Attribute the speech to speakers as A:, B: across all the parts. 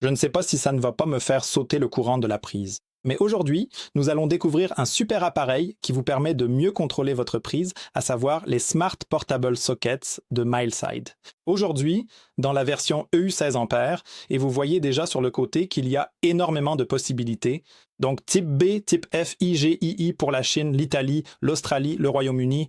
A: Je ne sais pas si ça ne va pas me faire sauter le courant de la prise. Mais aujourd'hui, nous allons découvrir un super appareil qui vous permet de mieux contrôler votre prise, à savoir les Smart Portable Sockets de Mileside. Aujourd'hui, dans la version EU 16 A, et vous voyez déjà sur le côté qu'il y a énormément de possibilités. Donc type B, type F, I, G, II pour la Chine, l'Italie, l'Australie, le Royaume-Uni.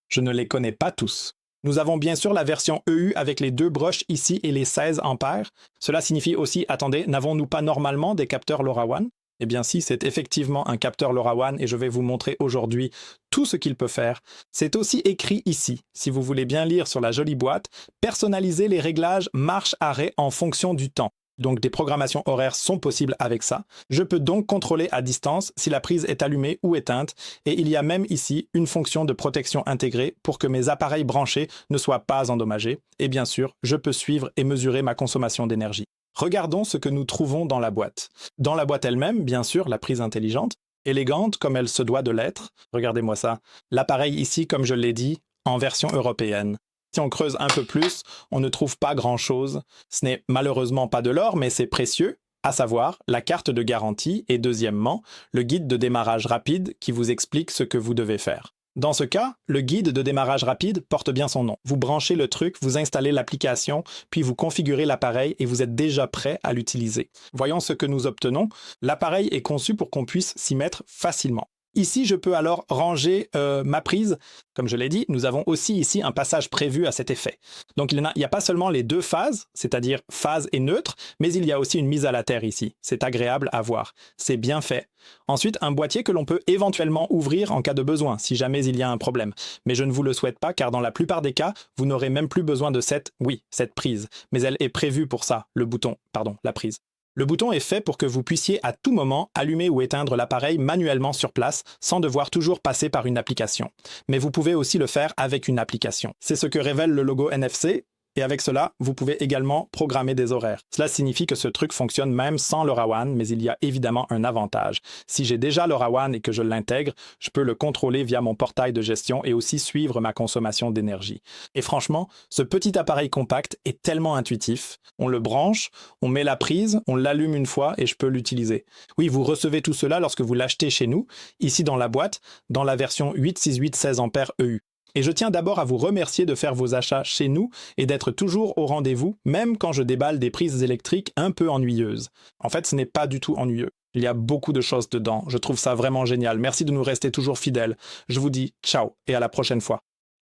A: Je ne les connais pas tous. Nous avons bien sûr la version EU avec les deux broches ici et les 16 ampères. Cela signifie aussi, attendez, n'avons-nous pas normalement des capteurs LoRaWAN? Eh bien si, c'est effectivement un capteur LoRaWAN et je vais vous montrer aujourd'hui tout ce qu'il peut faire. C'est aussi écrit ici, si vous voulez bien lire sur la jolie boîte, personnaliser les réglages marche-arrêt en fonction du temps. Donc des programmations horaires sont possibles avec ça. Je peux donc contrôler à distance si la prise est allumée ou éteinte et il y a même ici une fonction de protection intégrée pour que mes appareils branchés ne soient pas endommagés. Et bien sûr, je peux suivre et mesurer ma consommation d'énergie. Regardons ce que nous trouvons dans la boîte. Dans la boîte elle-même, bien sûr, la prise intelligente, élégante comme elle se doit de l'être. Regardez-moi ça. L'appareil ici, comme je l'ai dit, en version européenne. Si on creuse un peu plus, on ne trouve pas grand-chose. Ce n'est malheureusement pas de l'or, mais c'est précieux, à savoir la carte de garantie et deuxièmement, le guide de démarrage rapide qui vous explique ce que vous devez faire. Dans ce cas, le guide de démarrage rapide porte bien son nom. Vous branchez le truc, vous installez l'application, puis vous configurez l'appareil et vous êtes déjà prêt à l'utiliser. Voyons ce que nous obtenons. L'appareil est conçu pour qu'on puisse s'y mettre facilement. Ici, je peux alors ranger ma prise. Comme je l'ai dit, nous avons aussi ici un passage prévu à cet effet. Donc il n'y a pas seulement les deux phases, c'est-à-dire phase et neutre, mais il y a aussi une mise à la terre ici. C'est agréable à voir. C'est bien fait. Ensuite, un boîtier que l'on peut éventuellement ouvrir en cas de besoin, si jamais il y a un problème. Mais je ne vous le souhaite pas, car dans la plupart des cas, vous n'aurez même plus besoin de cette prise. Mais elle est prévue pour ça, la prise. Le bouton est fait pour que vous puissiez à tout moment allumer ou éteindre l'appareil manuellement sur place sans devoir toujours passer par une application. Mais vous pouvez aussi le faire avec une application. C'est ce que révèle le logo NFC. Et avec cela, vous pouvez également programmer des horaires. Cela signifie que ce truc fonctionne même sans LoRaWAN, mais il y a évidemment un avantage. Si j'ai déjà LoRaWAN et que je l'intègre, je peux le contrôler via mon portail de gestion et aussi suivre ma consommation d'énergie. Et franchement, ce petit appareil compact est tellement intuitif. On le branche, on met la prise, on l'allume une fois et je peux l'utiliser. Oui, vous recevez tout cela lorsque vous l'achetez chez nous, ici dans la boîte, dans la version 868 16 A EU. Et je tiens d'abord à vous remercier de faire vos achats chez nous et d'être toujours au rendez-vous, même quand je déballe des prises électriques un peu ennuyeuses. En fait, ce n'est pas du tout ennuyeux. Il y a beaucoup de choses dedans. Je trouve ça vraiment génial. Merci de nous rester toujours fidèles. Je vous dis ciao et à la prochaine fois.